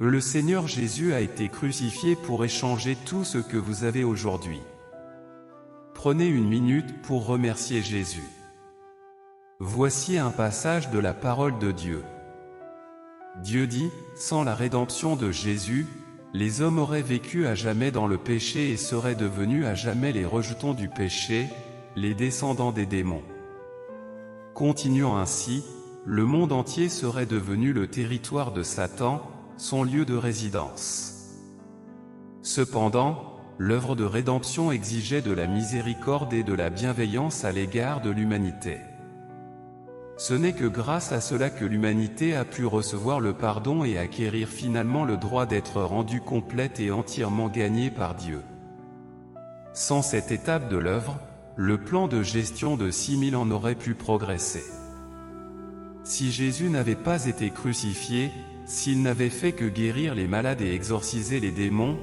Le Seigneur Jésus a été crucifié pour échanger tout ce que vous avez aujourd'hui. Prenez une minute pour remercier Jésus. Voici un passage de la parole de Dieu. Dieu dit, sans la rédemption de Jésus, les hommes auraient vécu à jamais dans le péché et seraient devenus à jamais les rejetons du péché, les descendants des démons. Continuant ainsi, le monde entier serait devenu le territoire de Satan, son lieu de résidence. Cependant, l'œuvre de rédemption exigeait de la miséricorde et de la bienveillance à l'égard de l'humanité. Ce n'est que grâce à cela que l'humanité a pu recevoir le pardon et acquérir finalement le droit d'être rendue complète et entièrement gagnée par Dieu. Sans cette étape de l'œuvre, le plan de gestion de 6000 ans n'aurait pu progresser. Si Jésus n'avait pas été crucifié, s'il n'avait fait que guérir les malades et exorciser les démons,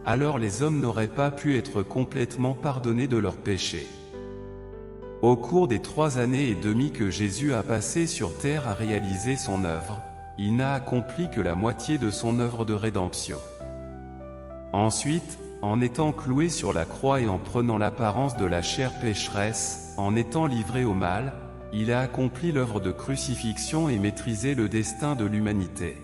alors les hommes n'auraient pas pu être complètement pardonnés de leurs péchés. Au cours des 3 années et demie que Jésus a passé sur terre à réaliser son œuvre, il n'a accompli que la moitié de son œuvre de rédemption. Ensuite, en étant cloué sur la croix et en prenant l'apparence de la chair pécheresse, en étant livré au mal, il a accompli l'œuvre de crucifixion et maîtrisé le destin de l'humanité.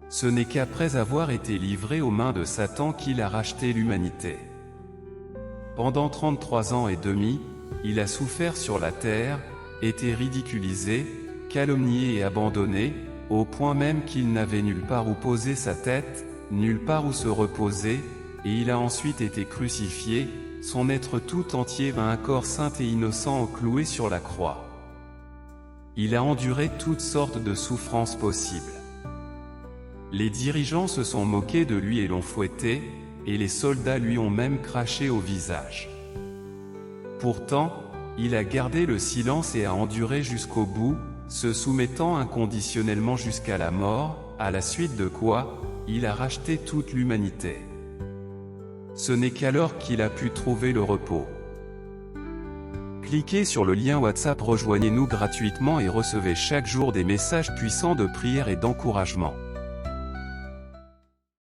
Ce n'est qu'après avoir été livré aux mains de Satan qu'il a racheté l'humanité. Pendant 33 ans et demi, il a souffert sur la terre, été ridiculisé, calomnié et abandonné, au point même qu'il n'avait nulle part où poser sa tête, nulle part où se reposer, et il a ensuite été crucifié, son être tout entier vint un corps saint et innocent cloué sur la croix. Il a enduré toutes sortes de souffrances possibles. Les dirigeants se sont moqués de lui et l'ont fouetté, et les soldats lui ont même craché au visage. Pourtant, il a gardé le silence et a enduré jusqu'au bout, se soumettant inconditionnellement jusqu'à la mort, à la suite de quoi, il a racheté toute l'humanité. Ce n'est qu'alors qu'il a pu trouver le repos. Cliquez sur le lien WhatsApp, rejoignez-nous gratuitement et recevez chaque jour des messages puissants de prière et d'encouragement.